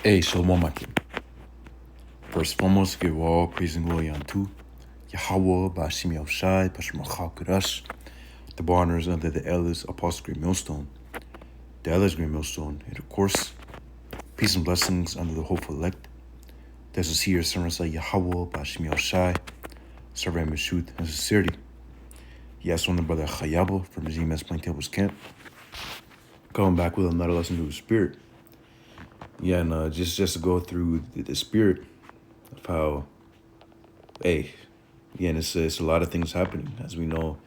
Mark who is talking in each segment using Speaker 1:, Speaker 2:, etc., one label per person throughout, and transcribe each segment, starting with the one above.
Speaker 1: Hey, Shalom Akim. First and foremost, give all praise and glory unto Yahweh, Bashim Yahushai, Bashim Kurash, the barners under the elders, Apostle Great Millstone, the elders Great Millstone, and of course, peace and blessings under the hopeful elect. This is here, servants like Yahweh, Bashim Yahushai, serving with truth and sincerity. Yes, on the brother Chayabo from the GMS Plain Tables Camp, coming back with another lesson to the spirit. Yeah, and just to go through the spirit of how, hey, yeah, and it's a lot of things happening. As we know,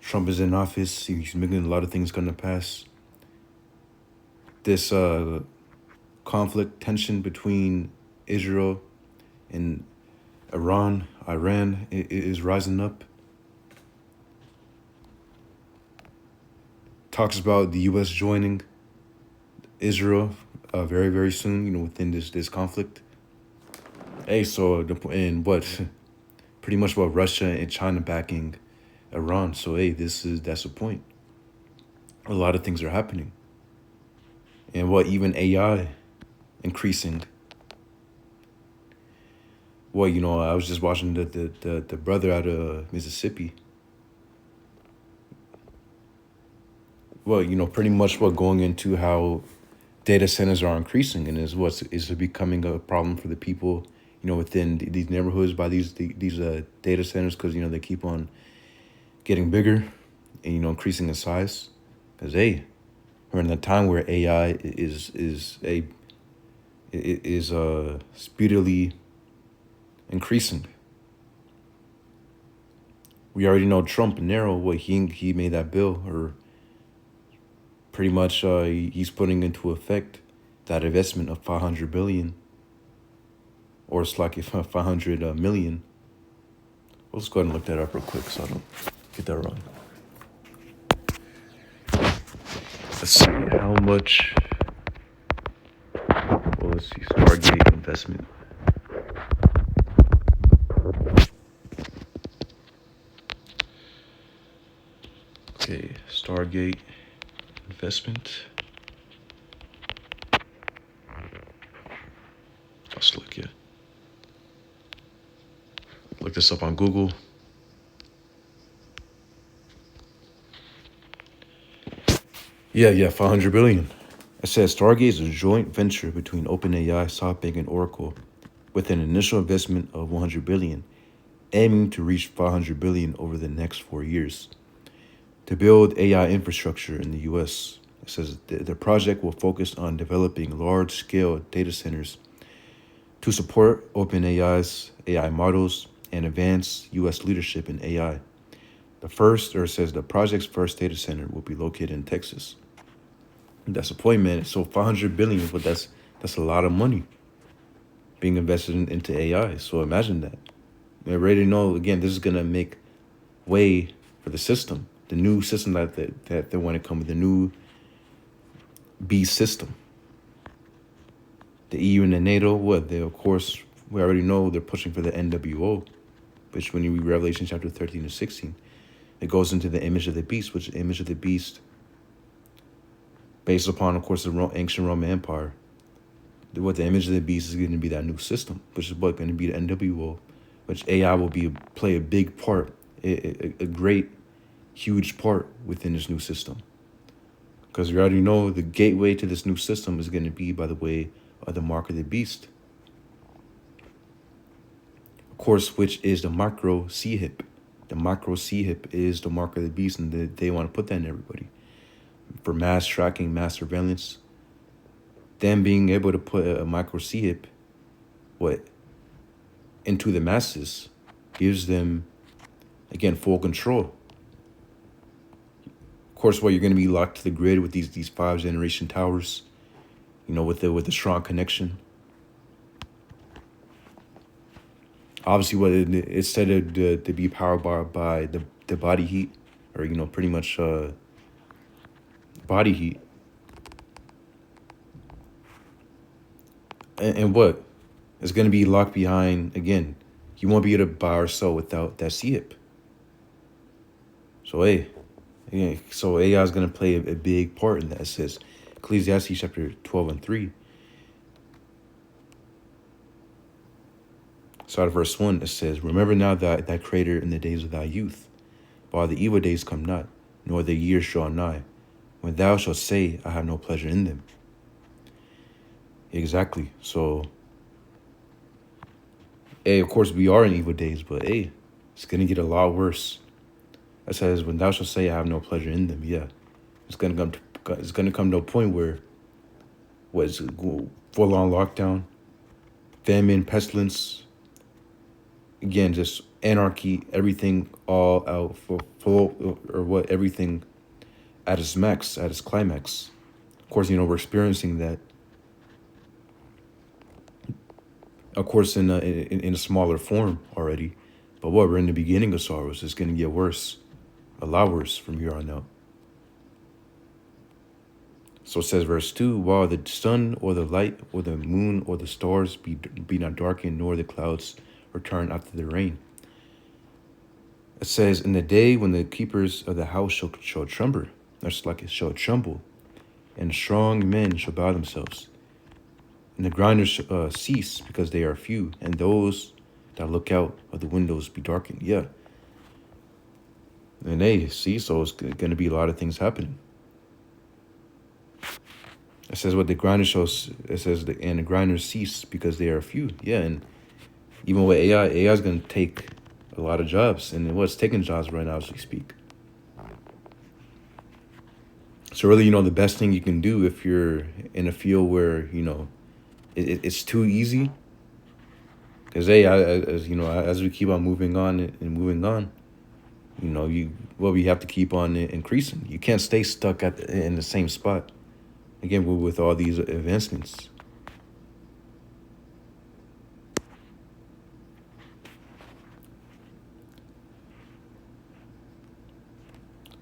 Speaker 1: Trump is in office. He's making a lot of things come to pass. This conflict, tension between Israel and Iran is rising up. Talks about the U.S. joining Israel very, very soon, within this conflict. Hey, so, and what? Pretty much about Russia and China backing Iran. So, hey, that's the point. A lot of things are happening. And even AI increasing. I was just watching the brother out of Mississippi. Pretty much going into how data centers are increasing, and is becoming a problem for the people, within these neighborhoods by these data centers, because they keep on getting bigger and increasing in size. Because we're in a time where AI is speedily increasing. We already know Trump and Nero, he made that bill, or pretty much he's putting into effect that investment of 500 billion, or it's like 500 million. Let's go ahead and look that up real quick so I don't get that wrong. Let's see how much. Well, let's see, Stargate investment. Okay, Stargate investment. Let's look, yeah. Look this up on Google. Yeah, 500 billion. It says Stargate is a joint venture between OpenAI, SoftBank, and Oracle, with an initial investment of 100 billion, aiming to reach 500 billion over the next 4 years. To build AI infrastructure in the U.S., it says the project will focus on developing large-scale data centers to support OpenAI's AI models and advance U.S. leadership in AI. The project's first data center will be located in Texas. That's a point, man. So 500 billion, but that's a lot of money being invested into AI. So imagine that. We already know, again, this is gonna make way for the system, the new system that they want to come with, the new beast system. The EU and the NATO, we already know they're pushing for the NWO, which when you read Revelation chapter 13 to 16, it goes into the image of the beast, which the image of the beast, based upon, of course, the ancient Roman Empire. What the image of the beast is going to be that new system, which is going to be the NWO, which AI will play a big part, a great, huge part within this new system. Because we already know the gateway to this new system is going to be by the way of the mark of the beast. Of course, which is the micro C-hip. The micro C-hip is the mark of the beast, and they want to put that in everybody for mass tracking, mass surveillance. Them being able to put a micro C-hip into the masses gives them, again, full control. Of course, you're going to be locked to the grid with these 5 generation towers, with a strong connection. Obviously, it's said to be powered by the body heat, or pretty much body heat. And it's going to be locked behind, again, you won't be able to buy or sell without that C-hip. So so AI is going to play a big part in that. It says Ecclesiastes chapter 12 and 3. So out of verse 1, it says, Remember now thy Creator in the days of thy youth, while the evil days come not, nor the years draw nigh, when thou shalt say, I have no pleasure in them. Exactly. So, hey, of course we are in evil days, but hey, it's going to get a lot worse. It says, when thou shalt say, I have no pleasure in them. Yeah. It's gonna come to a point where what's full-on lockdown, famine, pestilence, again, just anarchy, everything all out for full, or what, everything at its max, at its climax. Of course, we're experiencing that. Of course, in a smaller form already, but we're in the beginning of sorrows. It's gonna get worse, a lot worse from here on out. So it says, verse 2, while the sun or the light or the moon or the stars be not darkened, nor the clouds return after the rain. It says, in the day when the keepers of the house shall tremble, that's like it shall tremble, and strong men shall bow themselves, and the grinders cease because they are few, and those that look out of the windows be darkened. Yeah. And they see, so it's going to be a lot of things happening. It says what the grinders shows. It says and the grinders cease because they are few. Yeah, and even with AI is going to take a lot of jobs, and it's taking jobs right now as we speak. So really, the best thing you can do if you're in a field where it's too easy, because as we keep on moving on and moving on, we have to keep on increasing. You can't stay stuck in the same spot. Again, with all these advancements.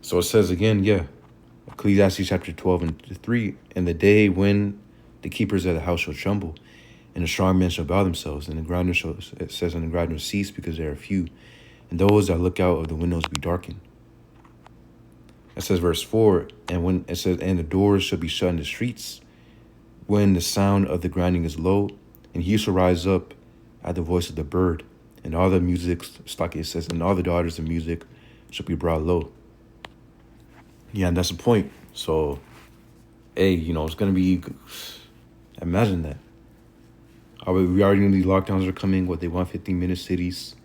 Speaker 1: So it says again, yeah, Ecclesiastes chapter 12 and 3, and the day when the keepers of the house shall tremble, and the strong men shall bow themselves, and the grinders it says, and the grinders cease because they are few, and those that look out of the windows be darkened. It says verse 4, and when it says, and the doors shall be shut in the streets, when the sound of the grinding is low, and he shall rise up at the voice of the bird, and all the music, like it says, and all the daughters of music shall be brought low. Yeah, and that's the point. So, hey, it's going to be, imagine that. We already know these lockdowns are coming, they want 15-minute cities.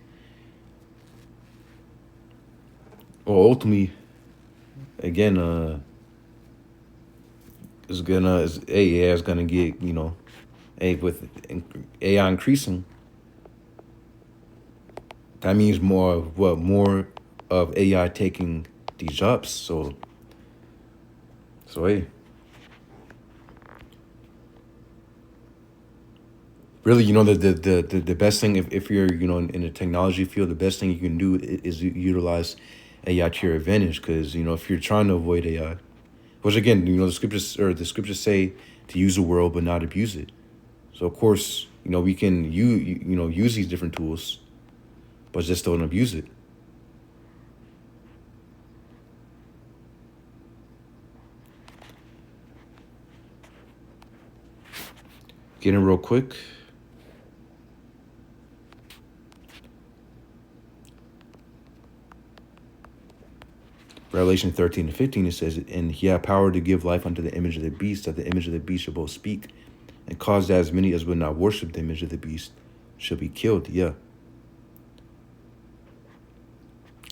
Speaker 1: Well, ultimately, again, AI is gonna get, with AI increasing, that means more of AI taking these jobs. So hey, really, the best thing if you're in the technology field, the best thing you can do is utilize AI to your advantage, because if you're trying to avoid AI, which again, the scriptures say to use the world but not abuse it. So of course, we can use these different tools, but just don't abuse it. Get in real quick. Revelation 13:15, it says, and he had power to give life unto the image of the beast, that the image of the beast shall both speak, and cause that as many as would not worship the image of the beast shall be killed. Yeah.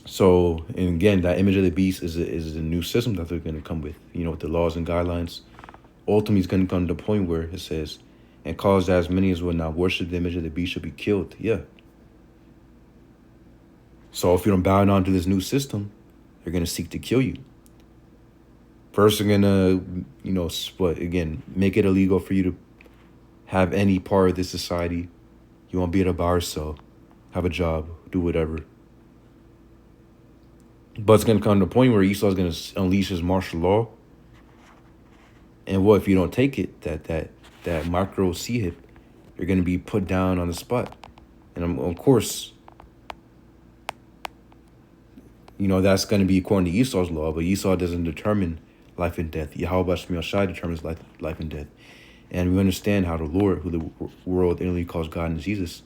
Speaker 1: So, and again, that image of the beast is a new system that they're going to come with, with the laws and guidelines. Ultimately, it's going to come to the point where it says, and cause that as many as would not worship the image of the beast shall be killed. Yeah. So if you don't bow down to this new system, they're going to seek to kill you. First, they're going to, make it illegal for you to have any part of this society. You won't be able to buy or sell, have a job, do whatever. But it's going to come to a point where Esau's going to unleash his martial law. And what if you don't take it, that micro C-hip, you're going to be put down on the spot. And of course, that's going to be according to Esau's law, but Esau doesn't determine life and death. Yahweh Shai determines life and death. And we understand how the Lord, who the world inwardly calls God and Jesus,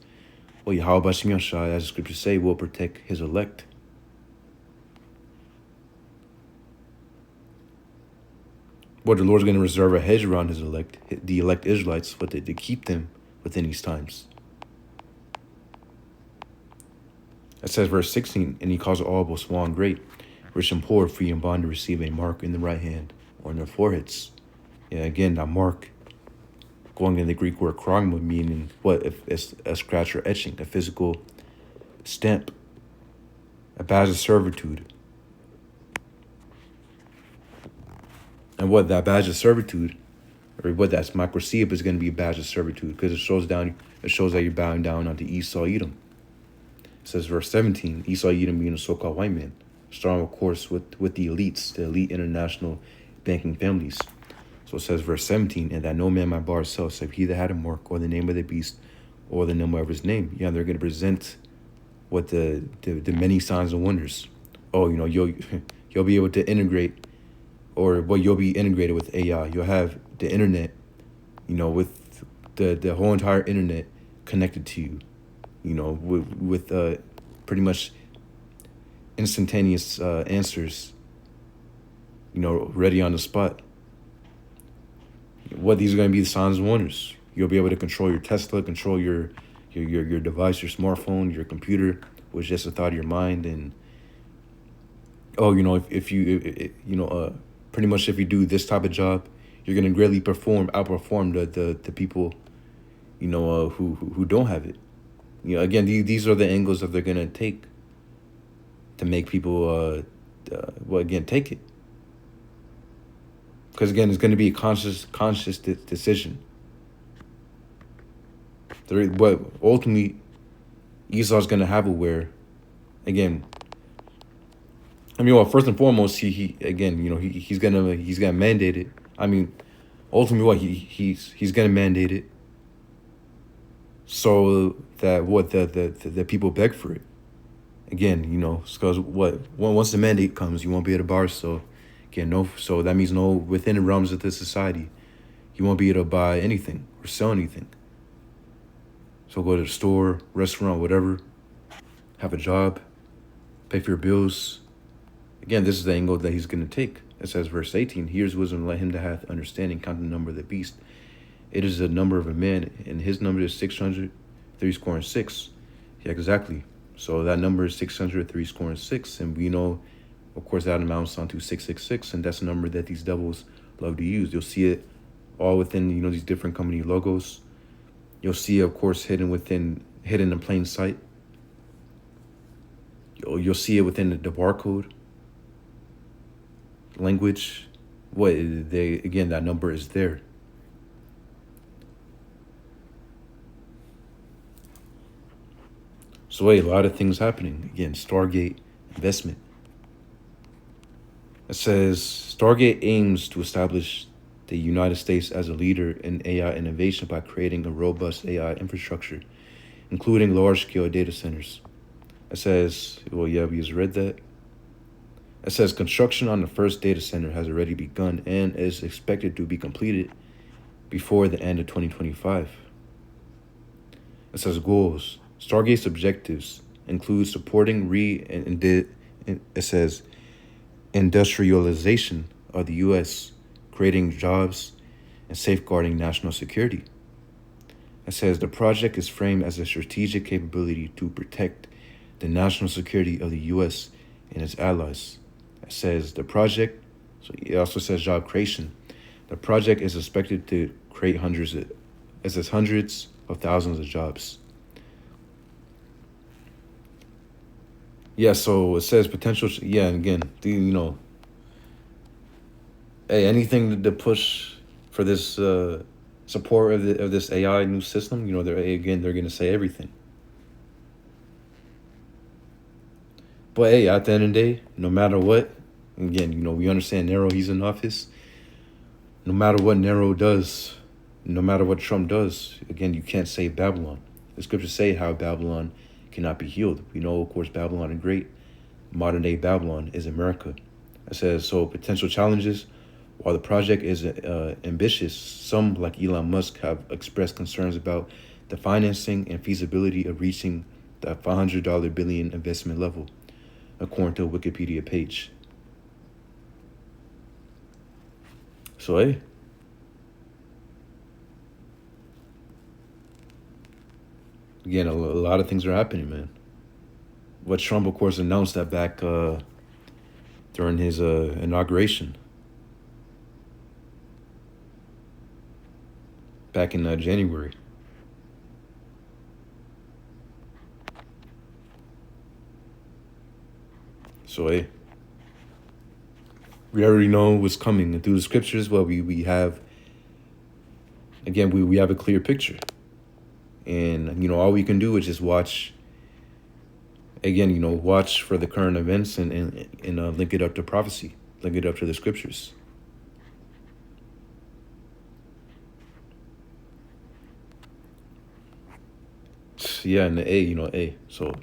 Speaker 1: Well, Yahweh Shem Yahshua, as the scriptures say, will protect his elect. Well, the Lord's going to reserve a hedge around his elect, the elect Israelites, but to keep them within these times. It says verse 16, and he calls all both small and great, rich and poor, free and bond, to receive a mark in the right hand or in their foreheads. Yeah, again, that mark, going in the Greek word kragma, meaning what? If it's a scratch or etching, a physical stamp, a badge of servitude. And what that badge of servitude, or what that's microscope, is going to be a badge of servitude, because it shows that you're bowing down unto Esau Edom. It says verse 17, Esau Edom being a so-called white man, strong of course with the elites, the elite international banking families. So it says verse 17, and that no man might bar himself, save he that had a mark, or the name of the beast, or the number of his name. Yeah, they're going to present what the many signs and wonders. Oh, you'll be able to integrate, or well, you'll be integrated with AI. You'll have the internet, with the whole entire internet connected to you, with pretty much instantaneous answers, ready on the spot. What these are going to be the signs and wonders. You'll be able to control your Tesla, control your device, your smartphone, your computer, with just a thought of your mind. And if you pretty much if you do this type of job, you're going to greatly outperform the people, who don't have it. Again, these are the angles that they're going to take to make people, take it. Because again, it's going to be a conscious decision. But ultimately, Esau's going to have it where, again, first and foremost, he's gonna mandate it. Ultimately, he's gonna mandate it, so that the people beg for it. Again, because once the mandate comes, you won't be able to bar. So again, so that means within the realms of this society, you won't be able to buy anything or sell anything. So go to the store, restaurant, whatever, have a job, pay for your bills. Again, this is the angle that he's going to take. It says, verse 18, here's wisdom, let him that hath understanding count the number of the beast. It is the number of a man, and his number is 600, 6. Yeah, exactly. So that number is 600, 6. And we know, of course, that amounts on to 666, and that's a number that these devils love to use. You'll see it all within, these different company logos. You'll see, of course, hidden in plain sight. You'll see it within the barcode. Language, that number is there. So a lot of things happening. Again, Stargate investment. It says Stargate aims to establish the United States as a leader in AI innovation by creating a robust AI infrastructure, including large-scale data centers. It says, we just read that. It says construction on the first data center has already begun and is expected to be completed before the end of 2025. It says goals. Stargate's objectives include supporting it says industrialization of the U.S., creating jobs, and safeguarding national security. It says the project is framed as a strategic capability to protect the national security of the U.S. and its allies. It says the project, so it also says job creation. The project is expected to create hundreds of thousands of jobs. Yeah, so it says potential. Yeah, and again, anything to push for this support of this AI new system. They're going to say everything. But hey, at the end of the day, no matter what, again, we understand Nero, he's in office. No matter what Nero does, no matter what Trump does, again, you can't save Babylon. The scriptures say how Babylon cannot be healed. We know, of course, Babylon the Great, modern day Babylon, is America. It says, so potential challenges. While the project is ambitious, some, like Elon Musk, have expressed concerns about the financing and feasibility of reaching the $500 billion investment level, according to a Wikipedia page. So, hey, again, a lot of things are happening, man. What Trump, of course, announced that back during his inauguration back in January. So, hey, we already know what's coming. And through the scriptures, well, we have, again, we have a clear picture. And, all we can do is just watch, again, watch for the current events and link it up to prophecy, link it up to the scriptures. Yeah, and the A. So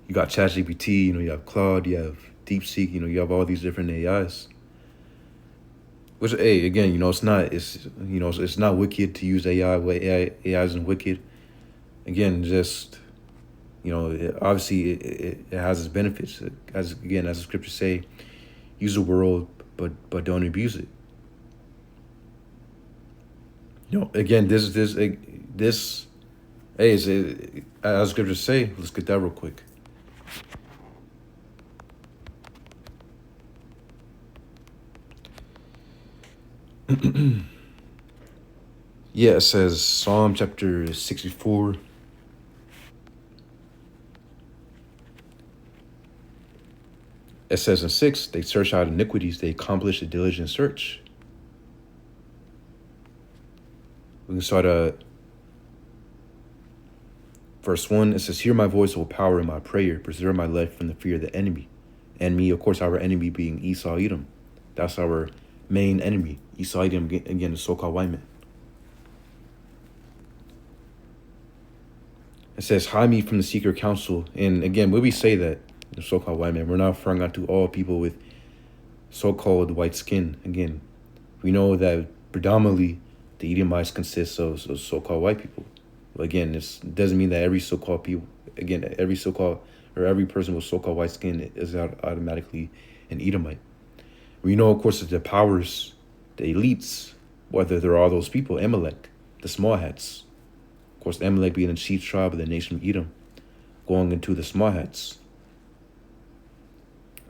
Speaker 1: you got ChatGPT, you have Claude, you have DeepSeek, you have all these different AIs. Which, again, it's not wicked to use AI. AI isn't wicked. Again, just, obviously it has its benefits. As the scriptures say, use the world, but don't abuse it. Again, this, as the scriptures say, let's get that real quick. Yeah, it says Psalm chapter 64. It says in 6, they search out iniquities, they accomplish a diligent search. We can start at verse 1. It says, hear my voice, O power, in my prayer. Preserve my life from the fear of the enemy. And me, of course, our enemy being Esau Edom. That's our main enemy. Esau Edom, again, the so-called white man. It says, hide me from the secret counsel. And again, when we say that, the so-called white man, we're not referring out to all people with so-called white skin. Again, we know that predominantly the Edomites consist of so-called white people. Again, this doesn't mean that every so-called people, again, every so-called or every person with so-called white skin is automatically an Edomite. We know, of course, that the powers, the elites, whether they're all those people, Amalek, the small hats. Of course, Amalek being the chief tribe of the nation of Edom, going into the small hats.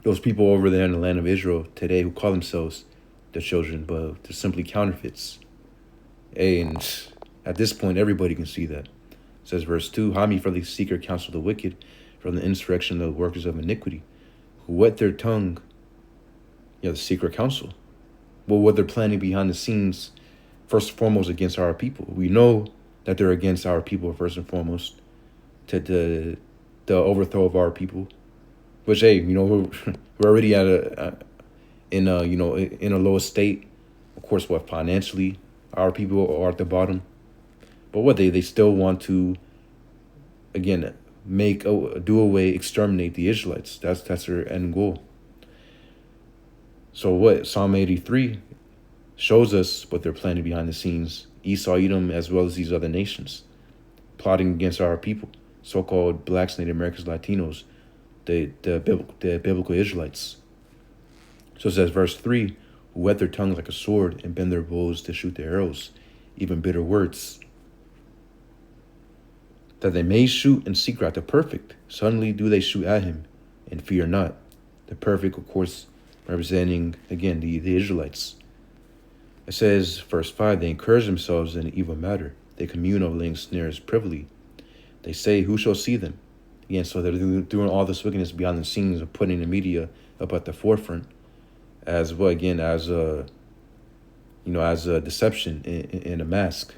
Speaker 1: Those people over there in the land of Israel today who call themselves the children, but they're simply counterfeits. And at this point, everybody can see that. It says verse 2, hide me from the secret counsel of the wicked, from the insurrection of the workers of iniquity, who wet their tongue, the secret counsel. Well, what they're planning behind the scenes, first and foremost, against our people. We know that they're against our people, first and foremost, to the overthrow of our people. Which, hey, we're already in a low state. Of course, financially, our people are at the bottom. But what they still want to, again, exterminate the Israelites. That's their end goal. So what Psalm 83 shows us what they're planning behind the scenes. Esau, Edom, as well as these other nations, plotting against our people, so-called blacks, Native Americans, Latinos, the biblical Israelites. So it says, verse 3, who wet their tongues like a sword and bend their bows to shoot their arrows, even bitter words, that they may shoot in secret at the perfect. Suddenly do they shoot at him and fear not. The perfect, of course, representing, again, the Israelites. It says, verse 5, they encourage themselves in an evil matter. They commune of laying snares privily. They say, who shall see them? Again, so they're doing all this wickedness behind the scenes of putting the media up at the forefront as well, again, as a deception in a mask,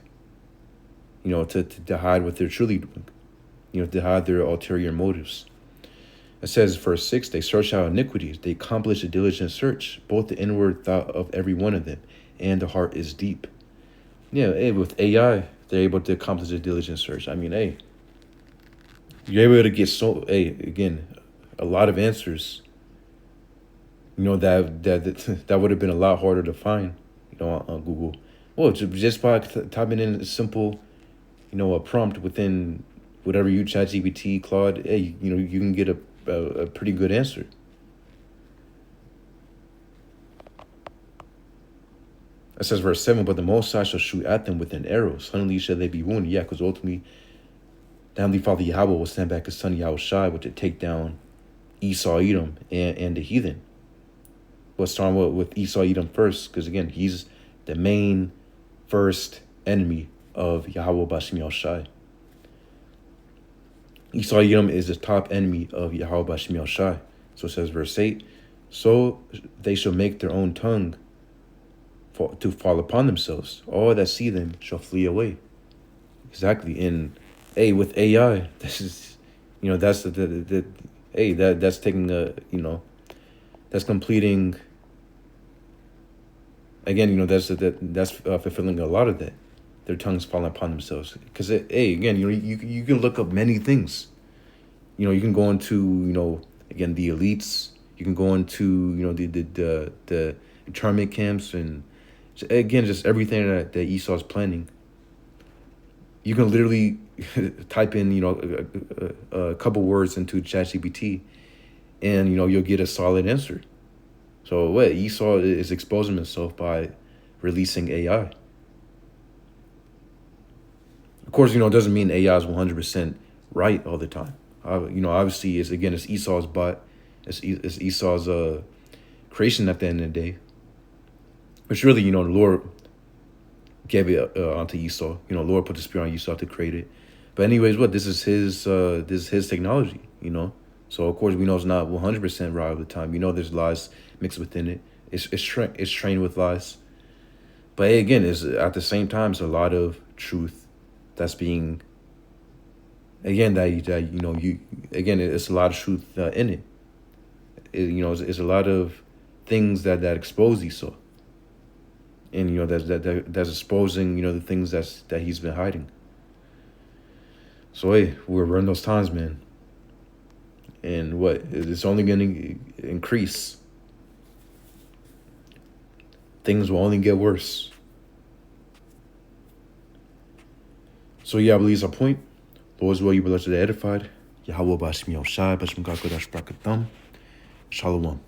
Speaker 1: to hide what they're truly doing, to hide their ulterior motives. It says, verse 6, they search out iniquities. They accomplish a diligent search, both the inward thought of every one of them, and the heart is deep. With AI, they're able to accomplish a diligent search. You're able to get again, a lot of answers, that would have been a lot harder to find, on Google. Well, just by typing in a simple a prompt within whatever you ChatGPT, Claude, hey, you can get a pretty good answer. It says verse 7, but the Most High shall shoot at them with an arrow. Suddenly shall they be wounded. Yeah, because ultimately, the Heavenly Father Yahweh will send back his son Yahweh Shai, which to take down Esau, Edom, and the heathen. Let's start with Esau, Edom first, because again, he's the main first enemy of Yahweh Bashim Yahushai. Esau, Edom is the top enemy of Yahweh Bashim Yahushai. So it says verse 8, so they shall make their own tongue to fall upon themselves. All that see them shall flee away. Exactly. And with AI, this is, that's that's taking that's completing. Again, that's fulfilling a lot of that. Their tongues falling upon themselves. Because again, you can look up many things. You can go into again the elites. You can go into the internment camps, and again just everything that Esau's planning. You can literally type in a couple words into ChatGPT, and you'll get a solid answer. So what Esau is exposing himself by releasing AI. Of course, it doesn't mean AI is 100% right all the time. Obviously, it's Esau's bot. It's Esau's creation at the end of the day. Which really, the Lord gave it onto Esau. Lord put the spirit on Esau to create it. But anyways, this is his technology. So of course we know it's not 100% right all the time. There's lies mixed within it. It's trained with lies. But again, it's at the same time it's a lot of truth that's being. Again, it's a lot of truth in it. It's a lot of things that expose Esau. And that's exposing the things that he's been hiding. So we're in those times, man. And it's only going to increase. Things will only get worse. So I believe it's a point. Lord's will, you be blessed and edified. Yahweh Bashmi Shai, Bashmi Gakodash Brakatham. Shalom.